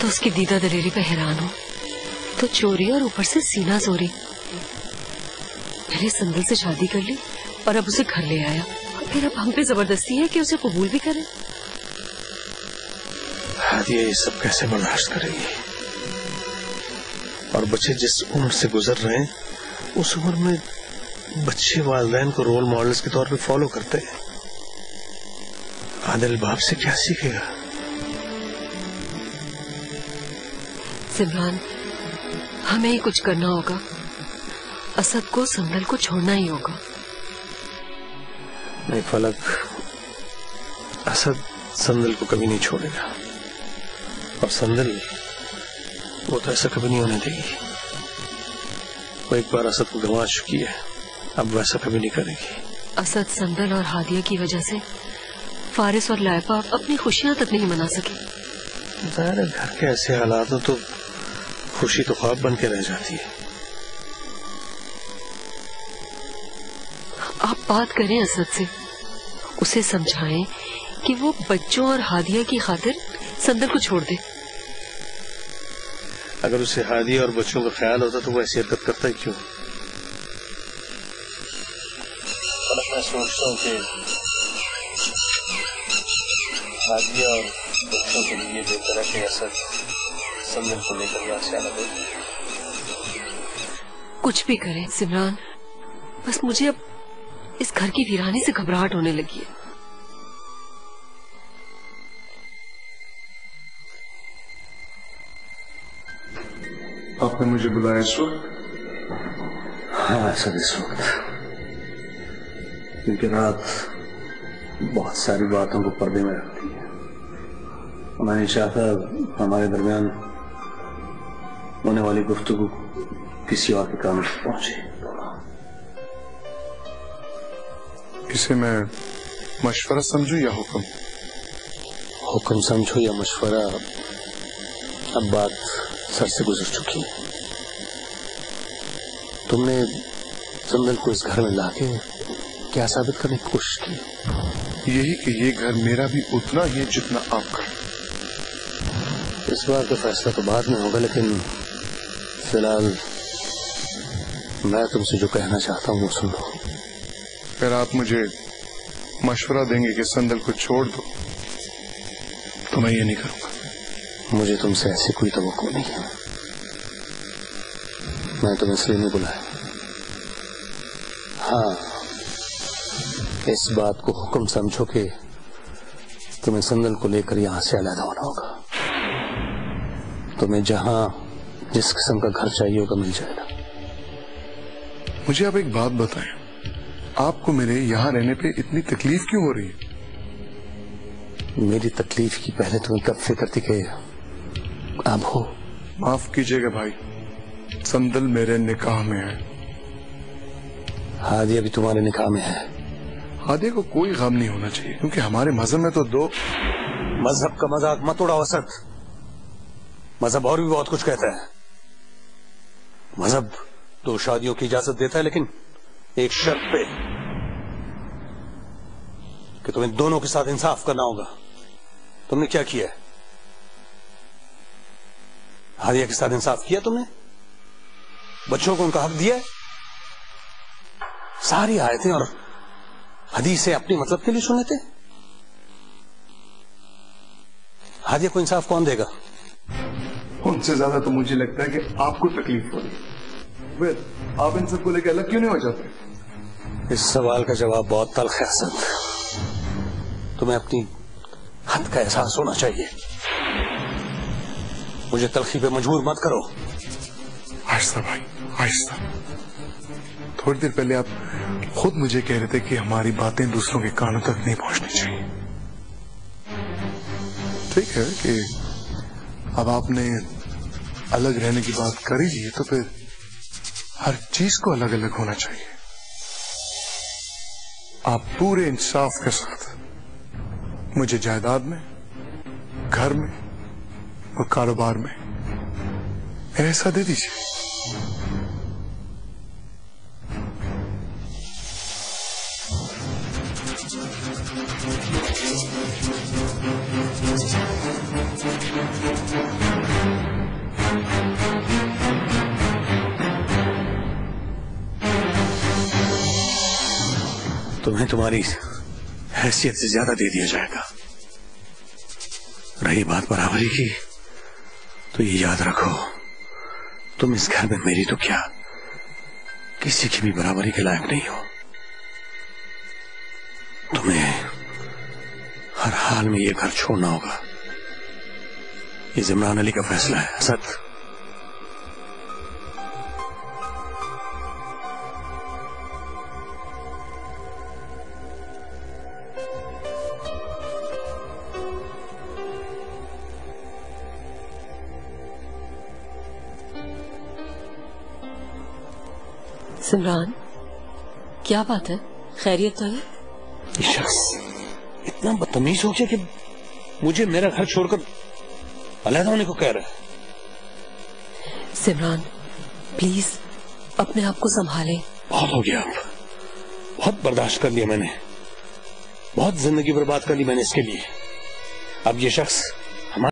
तो उसकी दीदा दलेरी पे हैरान हूँ, तो चोरी और ऊपर से सीना चोरी। पहले संदल से शादी कर ली और अब उसे घर ले आया, फिर अब हम पे जबरदस्ती है कि उसे कबूल भी करें। हादिया ये सब कैसे बर्दाश्त करेगी? और बच्चे जिस उम्र से गुजर रहे हैं उस उम्र में बच्चे वालिदैन को रोल मॉडल्स के तौर पे फॉलो करते हैं। आदिल बाप से क्या सीखेगा? सिमरान, हमें ही कुछ करना होगा। असद को संदल को छोड़ना ही होगा। नहीं फलक, असद संदल को कभी नहीं छोड़ेगा, और संदल वो तो ऐसा कभी नहीं होने देगी। वो एक बार असद को गंवा चुकी है, अब वैसा कभी नहीं करेगी। असद संदल और हादिया की वजह से फारिस और लाइबा अपनी खुशियां तक नहीं मना सके। ज़ाहिर है घर के ऐसे हालात हो तो खुशी तो ख्वाब बन के रह जाती है। आप बात करें असद से, उसे समझाएं कि वो बच्चों और हादिया की खातिर संदल को छोड़ दे। अगर उसे हादिया और बच्चों का ख्याल होता तो वो ऐसी हरकत करता ही क्यों? मैं सोचता हूँ कि हादिया और बच्चों के लिए बेहतर है कि असद संदल को लेकर यहाँ से अलग हो। कुछ भी करें सिमरान, बस मुझे अब इस घर की वीरानी से घबराहट होने लगी है। आपने मुझे बुलाया इस वक्त? हाँ सर, इस वक्त क्योंकि रात बहुत सारी बातों को पर्दे में रखती है। मैं नहीं चाहता हमारे दरमियान होने वाली गुफ्तगू किसी और के कान तक पहुंचे। इसे मैं मशवरा समझूं या हुक्म? हुक्म समझो या मशवरा, अब बात सर से गुजर चुकी है। तुमने संदल को इस घर में लाके क्या साबित करने की कोशिश की? यही कि ये घर मेरा भी उतना ही है जितना आपका। इस बार का फैसला तो बाद में होगा, लेकिन फिलहाल मैं तुमसे जो कहना चाहता हूँ वो सुन लो। अगर आप मुझे मशवरा देंगे कि संदल को छोड़ दो तो मैं ये नहीं करूंगा। मुझे तुमसे ऐसी कोई तवक्को नहीं है। मैं तुम्हें इसलिए नहीं बुलाया। हाँ, इस बात को हुक्म समझो कि तुम्हें संदल को लेकर यहां से अलग होना होगा। तुम्हें जहां जिस किस्म का घर चाहिए होगा मिल जाएगा। मुझे आप एक बात बताएं, आपको मेरे यहाँ रहने पे इतनी तकलीफ क्यों हो रही है? मेरी तकलीफ की पहले तुम्हें कब फिक्र थी कि अब हो? माफ कीजिएगा भाई, संदल मेरे निकाह में है। हादिया भी तुम्हारे निकाह में है। हादिया को कोई गम नहीं होना चाहिए, क्योंकि हमारे मजहब में तो दो। मजहब का मजाक मत उड़ाओ असद। मजहब और भी बहुत कुछ कहता है। मजहब 2 शादियों की इजाजत देता है, लेकिन एक शर्त पे कि तुम्हें दोनों के साथ इंसाफ करना होगा। तुमने क्या किया है? हादिया के साथ इंसाफ किया तुमने? बच्चों को उनका हक दिया है? सारी आयतें और हदीसें अपने मतलब के लिए सुन लेते? हादिया को इंसाफ कौन देगा? उनसे ज्यादा तो मुझे लगता है कि आपको तकलीफ हो रही है। आप इन सबको लेकर अलग क्यों नहीं हो जाते? इस सवाल का जवाब बहुत तल्ख है असद। तुम्हें अपनी हद का एहसास होना चाहिए। मुझे तलखी पे मजबूर मत करो। आहिस्ता भाई, आहिस्ता। थोड़ी देर पहले आप खुद मुझे कह रहे थे कि हमारी बातें दूसरों के कानों तक नहीं पहुंचनी चाहिए। ठीक है कि अब आपने अलग रहने की बात करी ली है, तो फिर हर चीज को अलग अलग होना चाहिए। आप पूरे इंसाफ के साथ मुझे जायदाद में, घर में और कारोबार में मेरा हिस्सा दे दीजिए। तुम्हें तुम्हारी हैसियत से ज्यादा दे दिया जाएगा। रही बात बराबरी की, तो ये याद रखो, तुम इस घर में मेरी तो क्या, किसी की भी बराबरी के लायक नहीं हो। तुम्हें हर हाल में ये घर छोड़ना होगा। ये इमरान अली का फैसला है। असद, सिमरान, क्या बात है? खैरियत तो है? ये शख्स इतना बदतमीज हो गया कि मुझे मेरा घर छोड़कर अलग होने को कह रहा है। सिमरान, प्लीज अपने आप को संभालें। बहुत हो गया, अब बहुत बर्दाश्त कर लिया मैंने, बहुत जिंदगी बर्बाद कर ली मैंने इसके लिए। अब ये शख्स